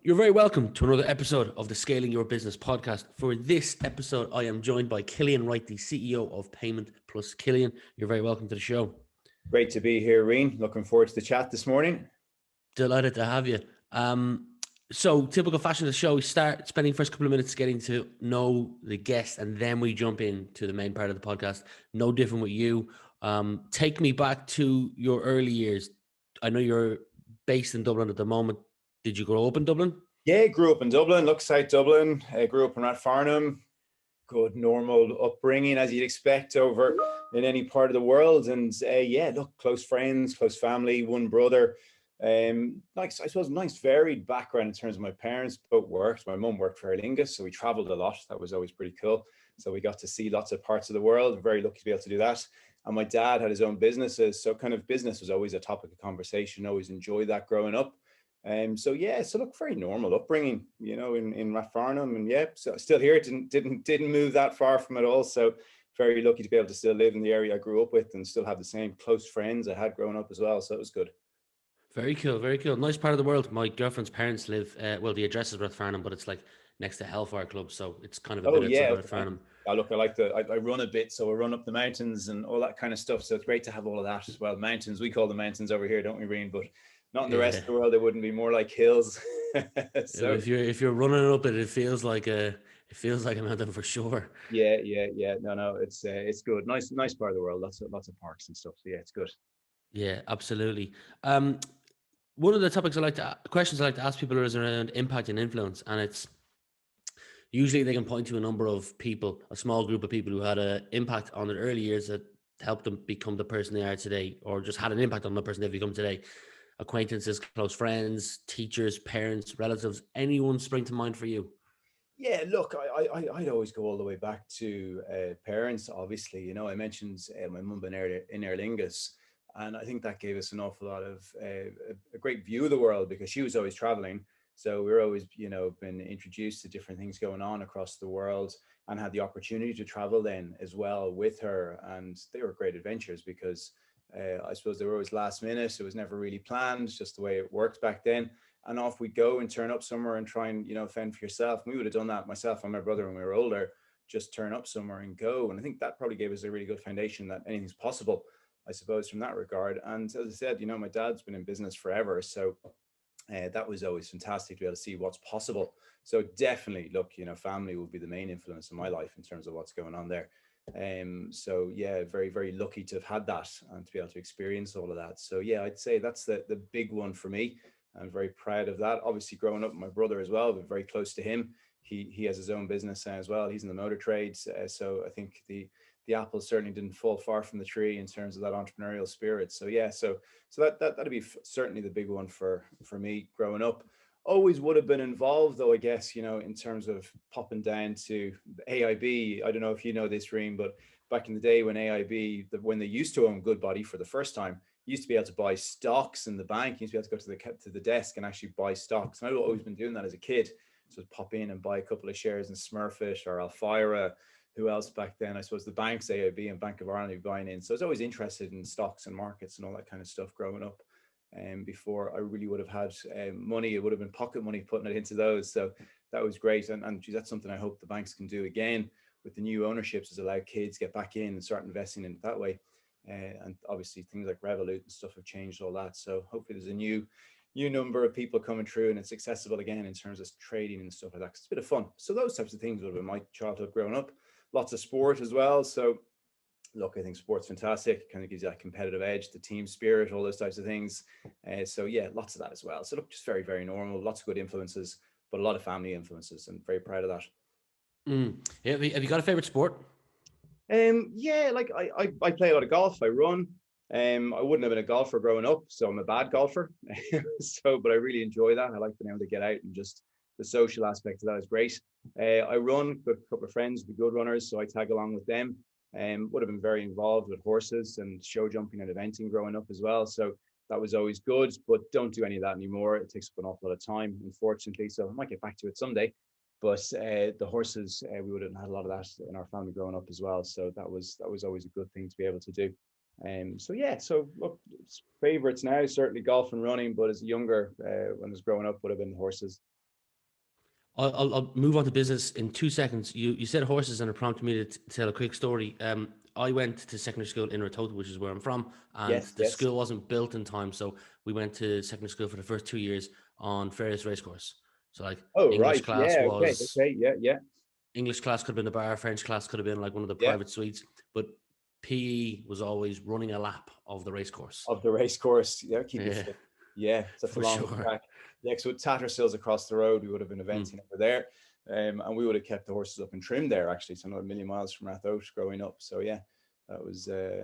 You're very welcome to another episode of the Scaling Your Business podcast. For this episode, I am joined by Cillian Wright, the CEO of PaymentPlus. Cillian, you're very welcome to the show. Great to be here, Rian. Looking forward to the chat this morning. Delighted to have you. So, typical fashion of the show, we start spending the first couple of minutes getting to know the guest, and then we jump into the main part of the podcast. No different with you. Take me back to your early years. I know you're based in Dublin at the moment. Did you grow up in Dublin? Yeah, grew up in Dublin, look, South Dublin. Grew up in Rathfarnham. Good, normal upbringing as you'd expect over in any part of the world. And yeah, look, close friends, close family, one brother. Nice, I suppose, nice varied background in terms of my parents both worked. My mum worked for Lanigan, so we traveled a lot. That was always pretty cool. So we got to see lots of parts of the world. Very lucky to be able to do that. And my dad had his own businesses, so kind of business was always a topic of conversation. Always enjoyed that growing up. So yeah, so look, very normal upbringing, in Rathfarnham, and yeah, so still here. Didn't move that far from it all. So very lucky to be able to still live in the area I grew up with and still have the same close friends I had growing up as well. So it was good. Very cool, very cool. Nice part of the world. My girlfriend's parents live, well, the address is Rathfarnham, but it's like next to Hellfire Club, so it's kind of a Oh bit outside yeah, of okay. Rathfarnham. Look, I run a bit, so I run up the mountains and all that kind of stuff. So it's great to have all of that as well. Mountains, we call them mountains over here, don't we, Reen? But not in the rest Yeah. of the world. They wouldn't be more like hills. So If you're running up it, it feels like a mountain for sure. yeah. No, it's good. Nice part of the world. Lots of parks and stuff. So yeah, it's good. Yeah, absolutely. One of the questions I like to ask people is around impact and influence, and it's usually they can point to a number of people, a small group of people who had an impact on their early years that helped them become the person they are today, or just had an impact on the person they've become today. Acquaintances, close friends, teachers, parents, relatives. Anyone spring to mind for you? Yeah, look, I'd always go all the way back to parents. Obviously, I mentioned my mum in Aer Lingus, and I think that gave us an awful lot of a great view of the world because she was always traveling. So we were always, been introduced to different things going on across the world, and had the opportunity to travel then as well with her. And they were great adventures because I suppose they were always last minute. It was never really planned, just the way it worked back then, and off we go and turn up somewhere and try and fend for yourself. And we would have done that, myself and my brother, when we were older. Just turn up somewhere and go. And I think that probably gave us a really good foundation that anything's possible, I suppose, from that regard. And as I said, my dad's been in business forever, so that was always fantastic to be able to see what's possible. So definitely, look, family would be the main influence in my life in terms of what's going on there. So yeah, very, very lucky to have had that and to be able to experience all of that. So yeah, I'd say that's the big one for me. I'm very proud of that. Obviously, growing up with my brother as well, but very close to him. He has his own business as well. He's in the motor trade, so I think the apple certainly didn't fall far from the tree in terms of that entrepreneurial spirit. So yeah, so that'd be certainly the big one for me growing up. Always would have been involved though, I guess, in terms of popping down to AIB. I don't know if you know this, Reem, but back in the day when AIB, when they used to own Goodbody for the first time, you used to be able to buy stocks in the bank. You used to be able to go to the desk and actually buy stocks. And I've always been doing that as a kid. So I'd pop in and buy a couple of shares in Smurfit or Alfira. Who else back then? I suppose the banks, AIB and Bank of Ireland, would be buying in. So I was always interested in stocks and markets and all that kind of stuff growing up. And before I really would have had money, it would have been pocket money putting it into those. So that was great. And geez, that's something I hope the banks can do again with the new ownerships, is allow kids get back in and start investing in it that way. And obviously things like Revolut and stuff have changed all that. So hopefully there's a new number of people coming through and it's accessible again in terms of trading and stuff like that. It's a bit of fun. So those types of things would have been my childhood growing up. Lots of sport as well. So look, I think sport's fantastic. It kind of gives you that competitive edge, the team spirit, all those types of things. So yeah, lots of that as well. So look, just very, very normal. Lots of good influences, but a lot of family influences, and very proud of that. Yeah, have you got a favorite sport? Yeah, like I play a lot of golf. I run. I wouldn't have been a golfer growing up, so I'm a bad golfer. But I really enjoy that. I like being able to get out and just the social aspect of that is great. I run. Got a couple of friends, be good runners, so I tag along with them. Would have been very involved with horses and show jumping and eventing growing up as well. So that was always good, but don't do any of that anymore. It takes up an awful lot of time, unfortunately. So I might get back to it someday. But the horses, we would have had a lot of that in our family growing up as well. So that was always a good thing to be able to do. So yeah, so look, favorites now certainly golf and running, but as younger, when I was growing up, would have been the horses. I'll move on to business in 2 seconds. You said horses, and it prompted me to tell a quick story. I went to secondary school in Rotota, which is where I'm from, and Yes, the yes. school wasn't built in time, so we went to secondary school for the first 2 years on Ferris Racecourse. So like Oh, English right. class Yeah. Okay. was Okay. Yeah. Yeah. English class could have been the bar, French class could have been like one of the Yeah. private suites, but PE was always running a lap of the race course. Of the race course. Yeah. Keep you Yeah, fit. Yeah. That's a for long sure. track. Yeah. So Tattersalls across the road, we would have been Mm, eventing over there. And we would have kept the horses up and trimmed there actually. So not a million miles from Rathout growing up. So yeah, that was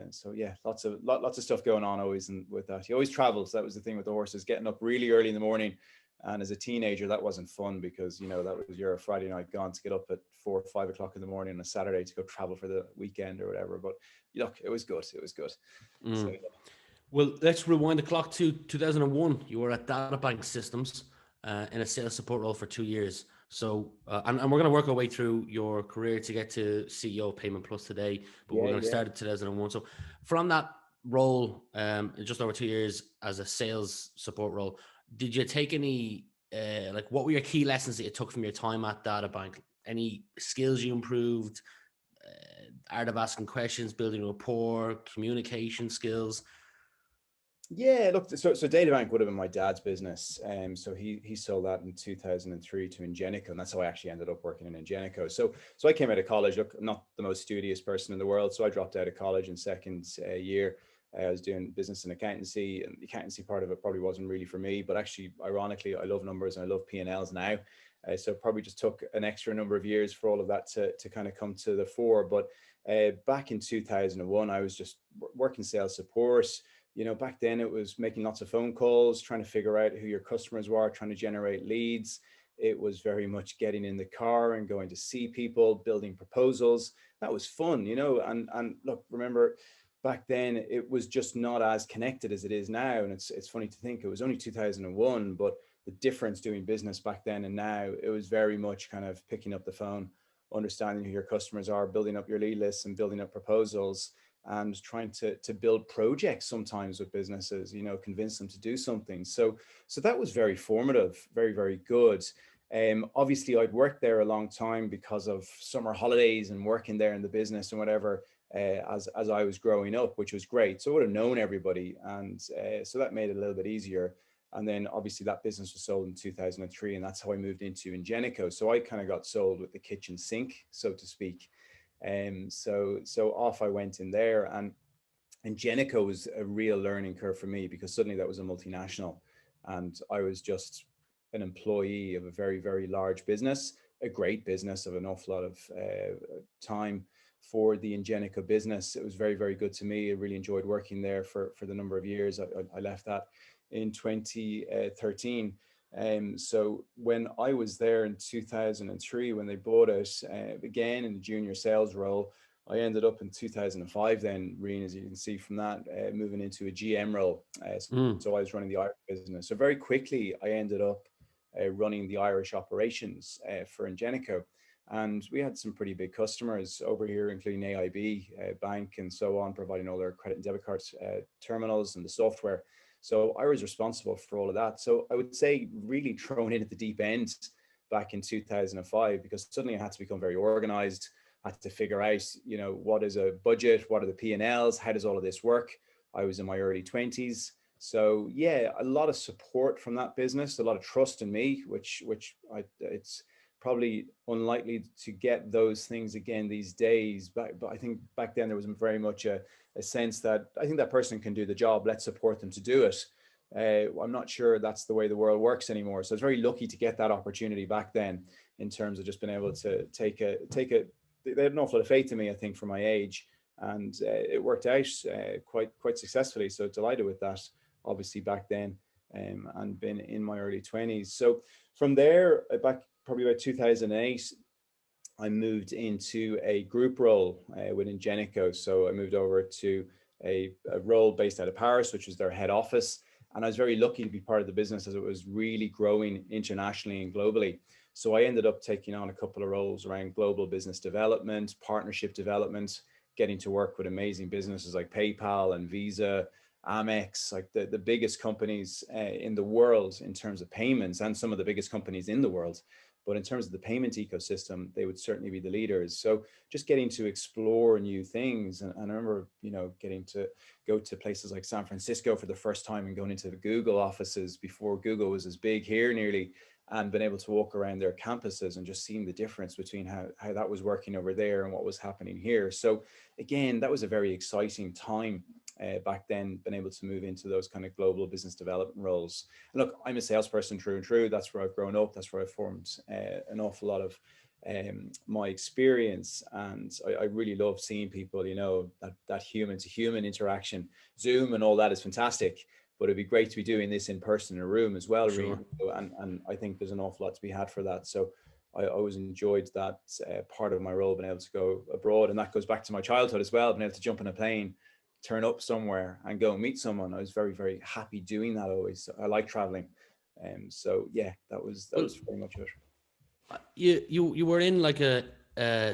so yeah, lots of stuff going on always and with that. You always travel. So that was the thing with the horses, getting up really early in the morning. And as a teenager, that wasn't fun because that was your Friday night gone to get up at 4 or 5 o'clock in the morning on a Saturday to go travel for the weekend or whatever. But look, it was good. It was good. So mm. Well, let's rewind the clock to 2001. You were at DataBank Systems in a sales support role for 2 years. So, and we're going to work our way through your career to get to CEO of PaymentPlus today, but we're yeah, going to yeah. start at 2001. So, from that role, in just over 2 years as a sales support role, did you take any, like, what were your key lessons that you took from your time at DataBank? Any skills you improved, art of asking questions, building rapport, communication skills? Yeah, look, so DataBank would have been my dad's business. So he sold that in 2003 to Ingenico, and that's how I actually ended up working in Ingenico. So I came out of college. Look, I'm not the most studious person in the world, so I dropped out of college in second year. I was doing business and accountancy, and the accountancy part of it probably wasn't really for me. But actually, ironically, I love numbers and I love P&Ls now. So it probably just took an extra number of years for all of that to kind of come to the fore. But back in 2001, I was just working sales support. Back then it was making lots of phone calls, trying to figure out who your customers were, trying to generate leads. It was very much getting in the car and going to see people, building proposals. That was fun, and look, remember back then it was just not as connected as it is now. And it's funny to think it was only 2001, but the difference doing business back then and now, it was very much kind of picking up the phone, understanding who your customers are, building up your lead lists and building up proposals and trying to build projects sometimes with businesses, convince them to do something. So that was very formative, very, very good. Obviously I'd worked there a long time because of summer holidays and working there in the business and whatever, as I was growing up, which was great. So I would have known everybody. And so that made it a little bit easier. And then obviously that business was sold in 2003, and that's how I moved into Ingenico. So I kind of got sold with the kitchen sink, so to speak. So off I went in there, and Genico was a real learning curve for me because suddenly that was a multinational, and I was just an employee of a very, very large business, a great business of an awful lot of time for the Ingenico business. It was very, very good to me. I really enjoyed working there for the number of years. I left that in 2013. So when I was there in 2003, when they bought it, again in the junior sales role, I ended up in 2005 then, Rian, as you can see from that, moving into a GM role. Mm. So I was running the Irish business. So very quickly, I ended up running the Irish operations for Ingenico. And we had some pretty big customers over here, including AIB, bank, and so on, providing all their credit and debit cards, terminals, and the software. So I was responsible for all of that. So I would say really thrown in at the deep end back in 2005, because suddenly I had to become very organized. I had to figure out, what is a budget? What are the P&Ls? How does all of this work? I was in my early 20s. So yeah, a lot of support from that business, a lot of trust in me, which it's probably unlikely to get those things again these days. But I think back then there was very much a sense that I think that person can do the job. Let's support them to do it. I'm not sure that's the way the world works anymore. So I was very lucky to get that opportunity back then, in terms of just being able to take a. They had an awful lot of faith in me, I think, for my age, and it worked out quite successfully. So delighted with that, obviously back then, and been in my early 20s. So from there, back probably about 2008. I moved into a group role within Genico. So I moved over to a role based out of Paris, which was their head office. And I was very lucky to be part of the business as it was really growing internationally and globally. So I ended up taking on a couple of roles around global business development, partnership development, getting to work with amazing businesses like PayPal and Visa Amex, like the biggest companies in the world in terms of payments, and some of the biggest companies in the world. But in terms of the payment ecosystem, they would certainly be the leaders. So just getting to explore new things. And I remember, getting to go to places like San Francisco for the first time and going into the Google offices before Google was as big here nearly, and been able to walk around their campuses and just seeing the difference between how that was working over there and what was happening here. So again, that was a very exciting time back then, been able to move into those kind of global business development roles. And look, I'm a salesperson through and through. That's where I've grown up. That's where I've formed an awful lot of my experience. And I really love seeing people, that human to human interaction. Zoom and all that is fantastic, but it'd be great to be doing this in person in a room as well, Sure. Rian. And I think there's an awful lot to be had for that. So I always enjoyed that part of my role, being able to go abroad. And that goes back to my childhood as well, being able to jump in a plane, turn up somewhere and go and meet someone. I was very, very happy doing that always. So I like traveling. So yeah, that was Well, very much it. you were in like a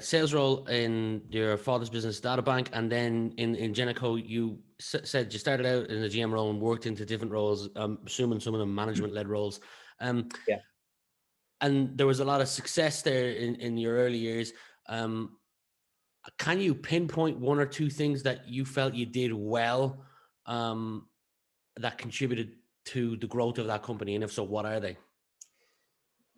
sales role in your father's business, Data Bank, and then in Genico, you said you started out in a GM role and worked into different roles. I'm assuming some of them management-led roles. Yeah. And there was a lot of success there in your early years. Can you pinpoint one or two things that you felt you did well that contributed to the growth of that company? And if so, what are they?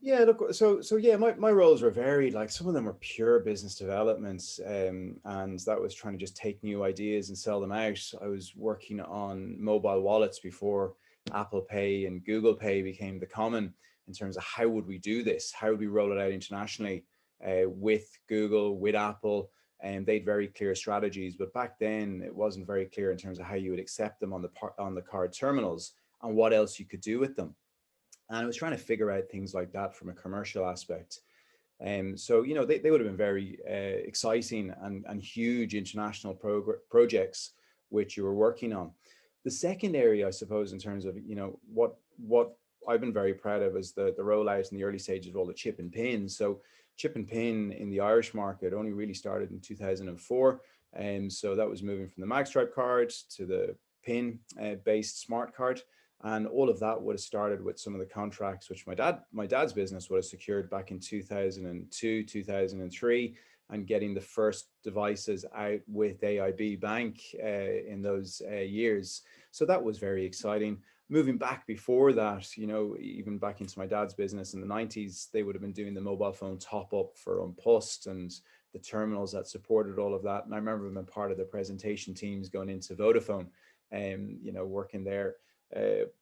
Yeah, look, so yeah, my roles were varied. Like some of them were pure business developments, and that was trying to just take new ideas and sell them out. I was working on mobile wallets before Apple Pay and Google Pay became the common, in terms of how would we do this? How would we roll it out internationally with Google, with Apple? And they'd very clear strategies, but back then it wasn't very clear in terms of how you would accept them on the card terminals and what else you could do with them. And I was trying to figure out things like that from a commercial aspect. So, they would have been very exciting and huge international projects which you were working on. The second area, I suppose, in terms of, what I've been very proud of is the rollout in the early stages of all the chip and pin. So chip and pin in the Irish market only really started in 2004. And so that was moving from the magstripe card to the pin based smart card. And all of that would have started with some of the contracts which my dad's business would have secured back in 2002, 2003, and getting the first devices out with AIB Bank in those years. So that was very exciting. Moving back before that, even back into my dad's business in the 90s, they would have been doing the mobile phone top up for Unpust and the terminals that supported all of that. And I remember being part of the presentation teams going into Vodafone and, working there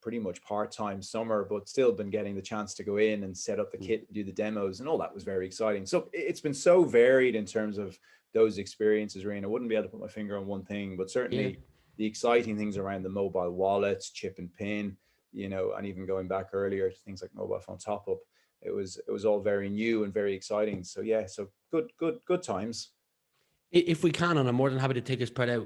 pretty much part-time summer, but still been getting the chance to go in and set up the kit, do the demos, and all that was very exciting. So it's been so varied in terms of those experiences, Rian. I wouldn't be able to put my finger on one thing, but certainly Yeah. the exciting things around the mobile wallets, chip and pin, and even going back earlier to things like mobile phone top up. It was all very new and very exciting. So yeah, so good times. If we can, and I'm more than happy to take this part out,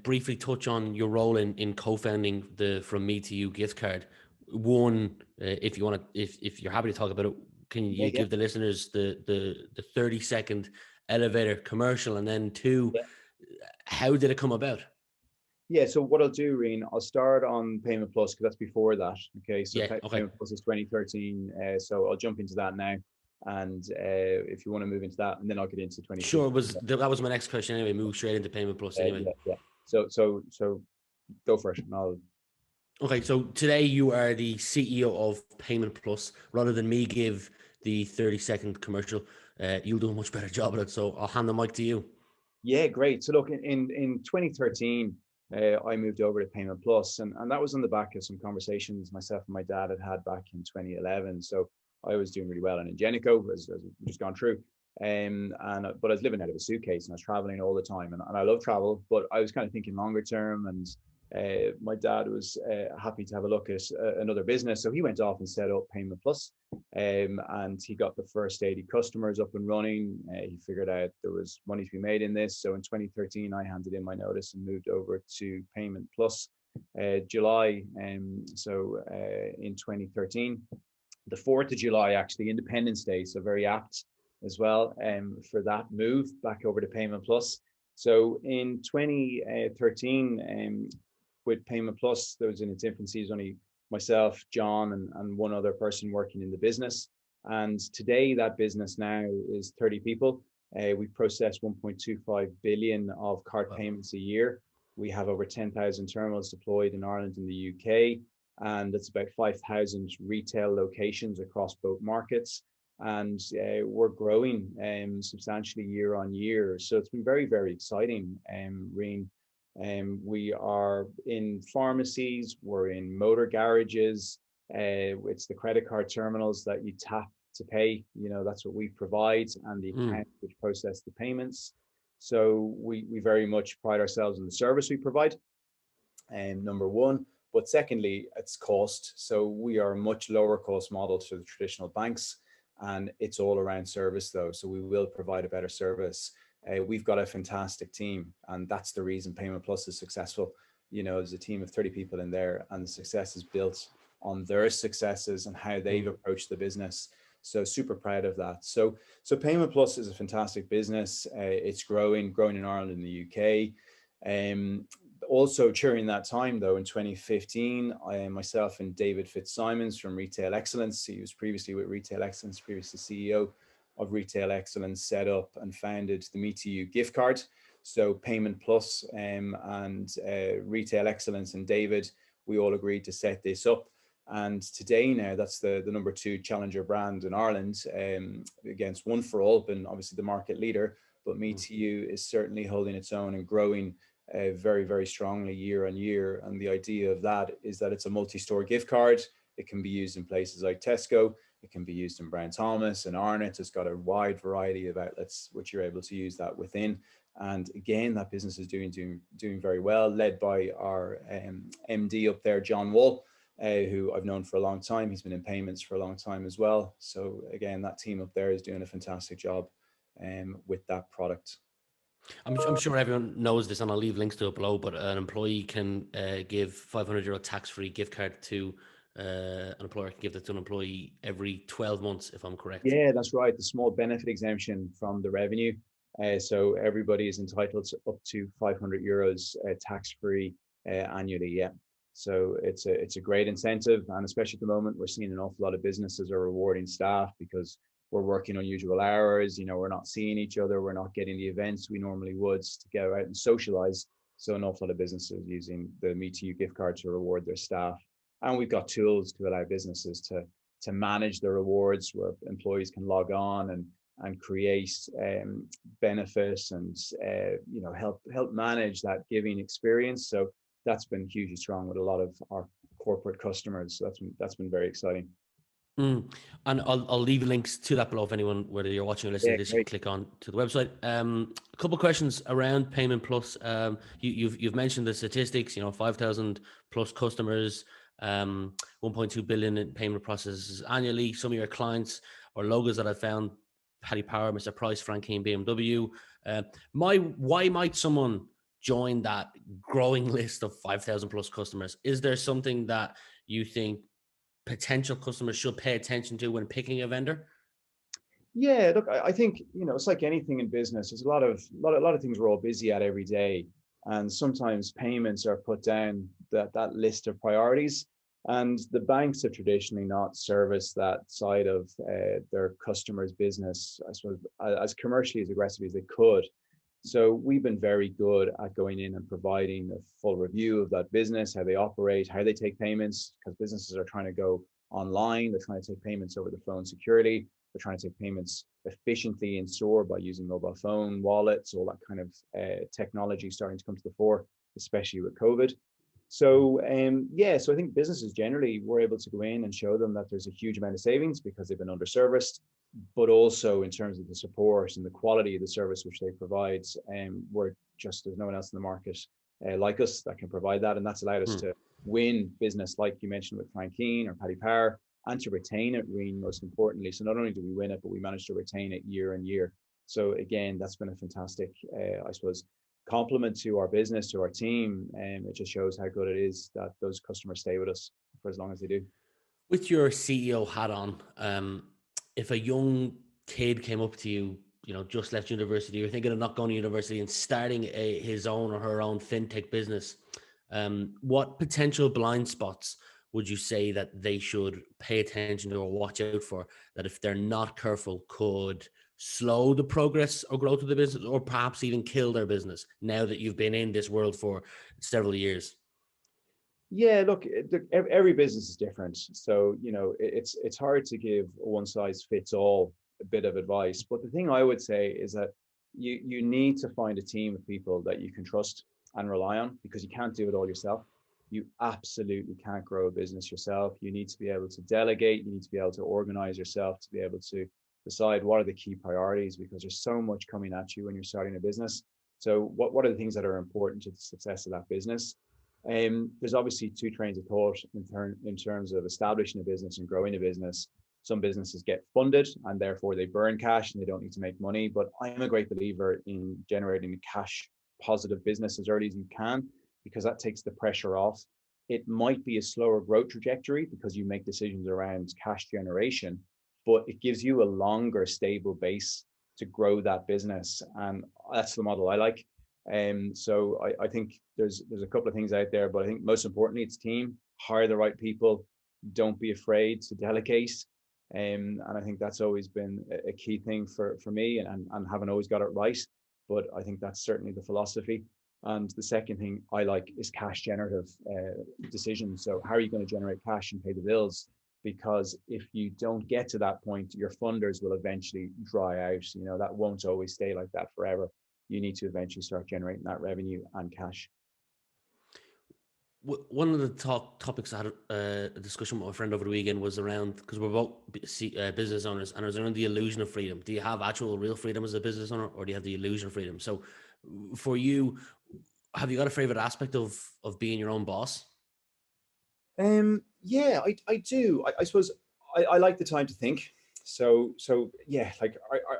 briefly touch on your role in co-founding the From Me to You gift card. One, if you want to, if you're happy to talk about it, can Yeah, you yeah. give the listeners the 30-second elevator commercial? And then two, Yeah. how did it come about? Yeah, so what I'll do, Rian, I'll start on Payment Plus because that's before that. Okay, so Yeah, okay. Payment Plus is 2013. So I'll jump into that now. And if you want to move into that, and then I'll get into Sure, 2015. that was my next question anyway. Move straight into Payment Plus anyway. Yeah, yeah. So go for it. And I'll, Okay, so today you are the CEO of Payment Plus. Rather than me give the 30-second commercial, you'll do a much better job at it. So I'll hand the mic to you. yeah, great. So look, in 2013, I moved over to Payment Plus, and that was on the back of some conversations myself and my dad had back in 2011. So I was doing really well in Ingenico, as we've just gone through. But I was living out of a suitcase and I was traveling all the time, and I love travel, but I was kind of thinking longer term. And my dad was happy to have a look at another business, so he went off and set up Payment Plus, and he got the first 80 customers up and running. He figured out there was money to be made in this, so in 2013 I handed in my notice and moved over to Payment Plus July. So in 2013, the 4th of July, actually, Independence Day, so very apt as well for that move back over to Payment Plus. So in 2013, with Payment Plus. That was in its infancy. It was only myself, John, and one other person working in the business. And today, that business now is 30 people. We process 1.25 billion of card payments a year. We have over 10,000 terminals deployed in Ireland and the UK, and it's about 5,000 retail locations across both markets. And we're growing substantially year on year. So it's been very, very exciting, Rian. We are in pharmacies, we're in motor garages. It's the credit card terminals that you tap to pay. That's what we provide, and the account which process the payments. So we very much pride ourselves in the service we provide, number one. But secondly, it's cost. So we are a much lower cost model to the traditional banks, and it's all around service though. So we will provide a better service. We've got a fantastic team, and that's the reason Payment Plus is successful. There's a team of 30 people in there, and the success is built on their successes and how they've approached the business. So super proud of that. So Payment Plus is a fantastic business. It's growing in Ireland and the UK. Also during that time though, in 2015, myself and David Fitzsimons from Retail Excellence, he was previously with Retail Excellence, previously CEO of Retail Excellence, set up and founded the Me2You gift card. So Payment Plus and Retail Excellence and David, we all agreed to set this up. And today now, that's the number 2 challenger brand in Ireland, against One for All, and obviously the market leader. But Me2You is certainly holding its own and growing very, very strongly year on year. And the idea of that is that it's a multi-store gift card. It can be used in places like Tesco. It can be used in Brown Thomas and Arnott. It's got a wide variety of outlets which you're able to use that within. And again, that business is doing very well, led by our MD up there, John Wall, who I've known for a long time. He's been in payments for a long time as well. So again, that team up there is doing a fantastic job with that product. I'm sure everyone knows this, and I'll leave links to it below, but an employee can give €500 tax-free gift card to an employer can give that to an employee every 12 months, if I'm correct. Yeah, that's right. The small benefit exemption from the revenue. So everybody is entitled to up to €500 tax-free annually. Yeah. So it's a great incentive, and especially at the moment, we're seeing an awful lot of businesses are rewarding staff because we're working unusual hours. We're not seeing each other. We're not getting the events we normally would to go out and socialize. So an awful lot of businesses using the Me2You gift card to reward their staff. And we've got tools to allow businesses to manage the rewards, where employees can log on and create benefits and help manage that giving experience. So that's been hugely strong with a lot of our corporate customers. So that's been very exciting. And I'll leave links to that below if anyone, whether you're watching or listening to this, you can click on to the website. A couple of questions around Payment Plus. You've mentioned the statistics, 5,000 plus customers, 1.2 billion in payment processes annually. Some of your clients or logos that I found: Paddy Power, Mr. Price, Frank Keen, BMW. Why might someone join that growing list of 5,000 plus customers? Is there something that you think potential customers should pay attention to when picking a vendor? Yeah, look, I think it's like anything in business. There's a lot of things we're all busy at every day, and sometimes payments are put down that list of priorities. And the banks have traditionally not serviced that side of their customers' business, I suppose, as commercially as aggressively as they could. So we've been very good at going in and providing a full review of that business, how they operate, how they take payments, because businesses are trying to go online. They're trying to take payments over the phone securely. They're trying to take payments efficiently in store by using mobile phone, wallets, all that kind of technology starting to come to the fore, especially with COVID. So so I think businesses generally were able to go in and show them that there's a huge amount of savings because they've been underserviced, but also in terms of the support and the quality of the service which they provide. There's no one else in the market like us that can provide that, and that's allowed us to win business, like you mentioned with Frank Keen or Paddy Power, and to retain it, Rian, most importantly. So not only do we win it, but we manage to retain it year on year. So again, that's been a fantastic, I suppose, compliment to our business, to our team, and it just shows how good it is that those customers stay with us for as long as they do. With your CEO hat on, if a young kid came up to you, just left university, you're thinking of not going to university and starting his own or her own fintech business, What potential blind spots would you say that they should pay attention to or watch out for, that if they're not careful could slow the progress or growth of the business, or perhaps even kill their business now that you've been in this world for several years? Yeah, look, every business is different. So, it's hard to give a one size fits all a bit of advice. But the thing I would say is that you need to find a team of people that you can trust and rely on, because you can't do it all yourself. You absolutely can't grow a business yourself. You need to be able to delegate. You need to be able to organize yourself to be able to decide what are the key priorities, because there's so much coming at you when you're starting a business. So what are the things that are important to the success of that business? There's obviously two trains of thought in terms of establishing a business and growing a business. Some businesses get funded and therefore they burn cash and they don't need to make money. But I'm a great believer in generating a cash positive business as early as you can, because that takes the pressure off. It might be a slower growth trajectory because you make decisions around cash generation, but it gives you a longer, stable base to grow that business. And that's the model I like. So I think there's a couple of things out there, but I think most importantly, it's team. Hire the right people. Don't be afraid to delegate. And I think that's always been a key thing for me, and haven't always got it right. But I think that's certainly the philosophy. And the second thing I like is cash generative decisions. So how are you going to generate cash and pay the bills? Because if you don't get to that point, your funders will eventually dry out. That won't always stay like that forever. You need to eventually start generating that revenue and cash. One of the topics I had a discussion with my friend over the weekend was around, because we're both business owners, and it was around the illusion of freedom. Do you have actual real freedom as a business owner, or do you have the illusion of freedom? So for you, have you got a favorite aspect of being your own boss? Yeah, I do. I suppose I like the time to think. So yeah, like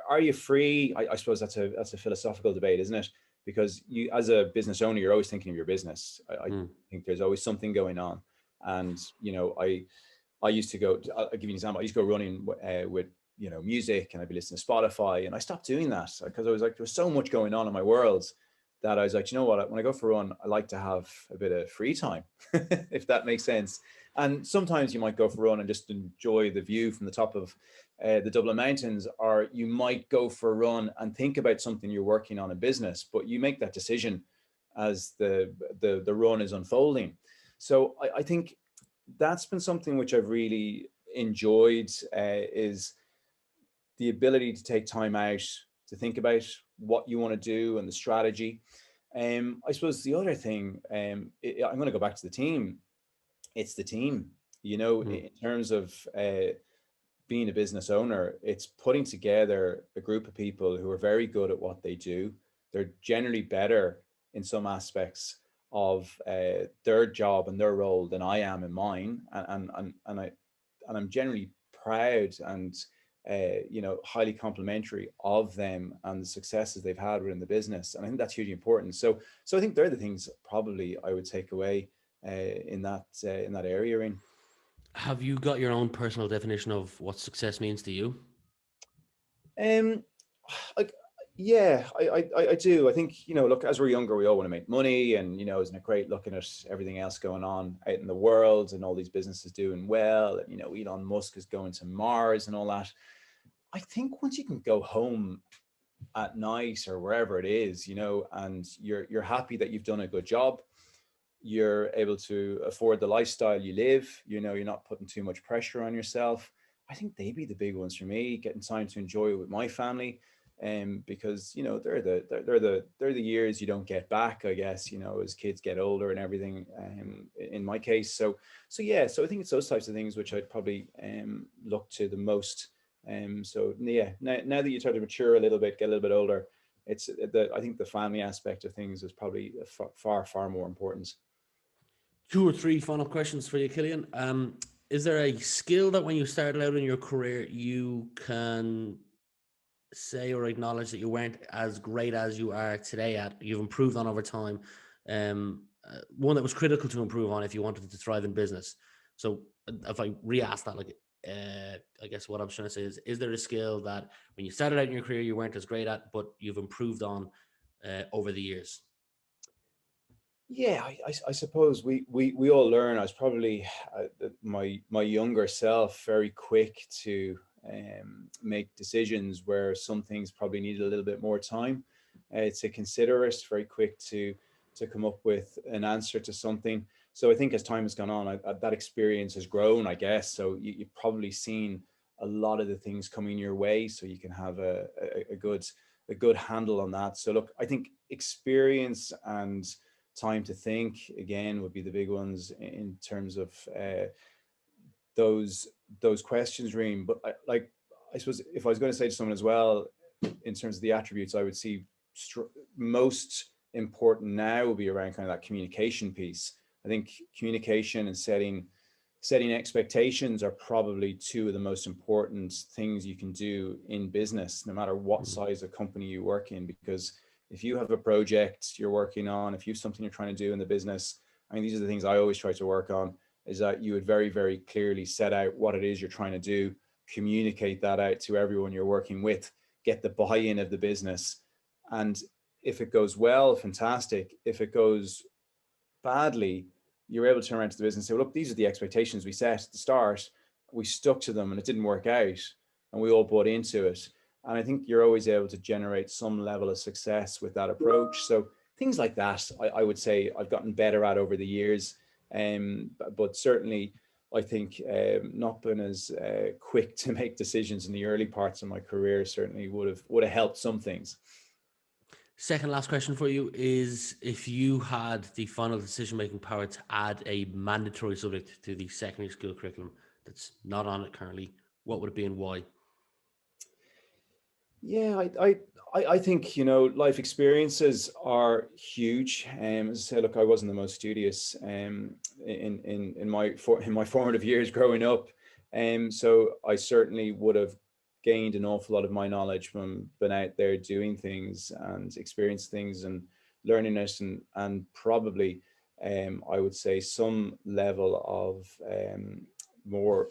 are you free? I suppose that's a philosophical debate, isn't it? Because you, as a business owner, you're always thinking of your business. I Mm. think there's always something going on, and I used to go. I'll give you an example. I used to go running with music, and I'd be listening to Spotify, and I stopped doing that because I was like, there was so much going on in my world that I was like, you know what? When I go for a run, I like to have a bit of free time, if that makes sense. And sometimes you might go for a run and just enjoy the view from the top of the Dublin Mountains, or you might go for a run and think about something you're working on in business, but you make that decision as the run is unfolding. So I think that's been something which I've really enjoyed, is the ability to take time out to think about what you want to do and the strategy. I suppose the other thing, I'm going to go back to the team. It's the team, Mm. in terms of being a business owner, it's putting together a group of people who are very good at what they do. They're generally better in some aspects of their job and their role than I am in mine, and I'm generally proud and highly complimentary of them and the successes they've had within the business. And I think that's hugely important. So I think they're the things probably I would take away in that area. In Have you got your own personal definition of what success means to you? um, like yeah, I do. I think look, as we're younger, we all want to make money, and isn't it great looking at everything else going on out in the world and all these businesses doing well, and Elon Musk is going to Mars and all that. I think once you can go home at night or wherever it is, and you're happy that you've done a good job, you're able to afford the lifestyle you live, you're not putting too much pressure on yourself. I think they'd be the big ones for me, getting time to enjoy it with my family. Because they're the years you don't get back, I guess, as kids get older and everything, in my case. So yeah, so I think it's those types of things which I'd probably look to the most. So yeah, now that you start to mature a little bit, get a little bit older, I think the family aspect of things is probably far more important. Two or three final questions for you, Cillian. Is there a skill that when you started out in your career, you can say or acknowledge that you weren't as great as you are today at, you've improved on over time? One that was critical to improve on if you wanted to thrive in business. So if I re-ask that, like, I guess what I'm trying to say is there a skill that when you started out in your career, you weren't as great at, but you've improved on over the years? Yeah, I suppose we all learn. I was probably my younger self very quick to make decisions where some things probably needed a little bit more time to consider it. Very quick to come up with an answer to something. So I think as time has gone on, that experience has grown, I guess. So you've probably seen a lot of the things coming your way, so you can have a good handle on that. So look, I think experience and time to think again would be the big ones in terms of those those questions, Reem. But I suppose if I was going to say to someone as well, in terms of the attributes, I would see most important now will be around kind of that communication piece. I think communication and setting expectations are probably two of the most important things you can do in business, no matter what size of company you work in. Because if you have a project you're working on, if you have something you're trying to do in the business, I mean, these are the things I always try to work on, is that you would very, very clearly set out what it is you're trying to do, communicate that out to everyone you're working with, get the buy-in of the business. And if it goes well, fantastic. If it goes badly, you're able to turn around to the business and say, well, look, these are the expectations we set at the start. We stuck to them and it didn't work out and we all bought into it. And I think you're always able to generate some level of success with that approach. So things like that, I would say I've gotten better at over the years. But certainly, I think not being as quick to make decisions in the early parts of my career certainly would have helped some things. Second last question for you is, if you had the final decision-making power to add a mandatory subject to the secondary school curriculum that's not on it currently, what would it be and why? Yeah, I think, life experiences are huge. As I said, look, I wasn't the most studious in my formative years growing up. So I certainly would have gained an awful lot of my knowledge from being out there doing things and experience things and learning it, and probably I would say some level of more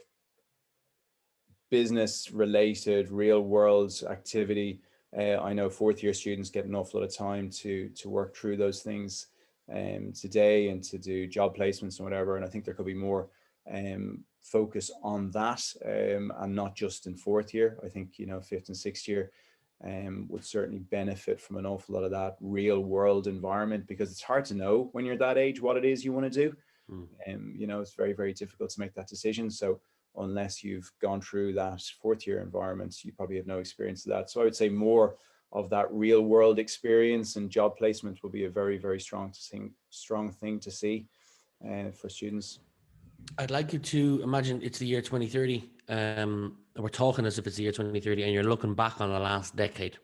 business related real world activity. I know fourth year students get an awful lot of time to work through those things today, and to do job placements and whatever. And I think there could be more focus on that, and not just in fourth year. I think, fifth and sixth year would certainly benefit from an awful lot of that real world environment, because it's hard to know when you're that age what it is you want to do. It's very, very difficult to make that decision. So unless you've gone through that fourth year environment, you probably have no experience of that. So I would say more of that real world experience and job placement will be a very, very strong thing to see for students. I'd like you to imagine it's the year 2030. We're talking as if it's the year 2030 and you're looking back on the last decade.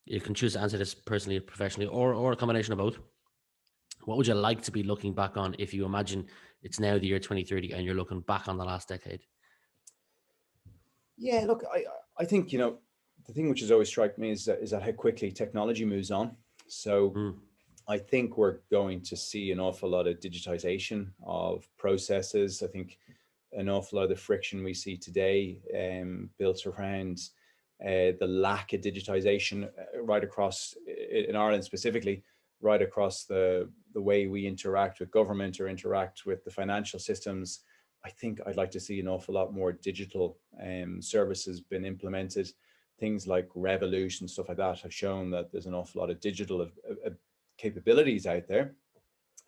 You can choose to answer this personally, professionally, or a combination of both. What would you like to be looking back on if you imagine it's now the year 2030 and you're looking back on the last decade? Yeah, look, I think, the thing which has always struck me is that how quickly technology moves on. So I think we're going to see an awful lot of digitization of processes. I think an awful lot of the friction we see today built around the lack of digitization right across, in Ireland specifically, right across the way we interact with government or interact with the financial systems. I think I'd like to see an awful lot more digital services been implemented. Things like Revolut and stuff like that have shown that there's an awful lot of digital capabilities out there.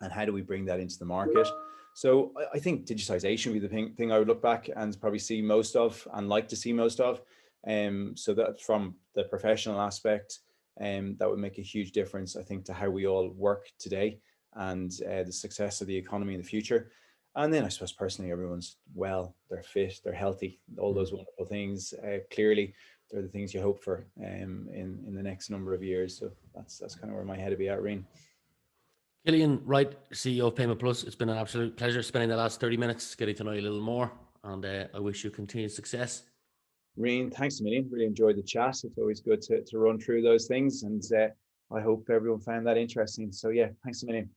And how do we bring that into the market? So I think digitization would be the thing I would look back and probably see most of and like to see most of. So that from the professional aspect, that would make a huge difference, I think, to how we all work today and the success of the economy in the future. And then I suppose personally, everyone's well, they're fit, they're healthy, all those wonderful things. Clearly, they're the things you hope for in the next number of years. So that's kind of where my head would be at, Rian. Cillian Wright, CEO of PaymentPlus. It's been an absolute pleasure spending the last 30 minutes getting to know you a little more, and I wish you continued success. Rian, thanks a million. Really enjoyed the chat. It's always good to run through those things, and I hope everyone found that interesting. So yeah, thanks a million.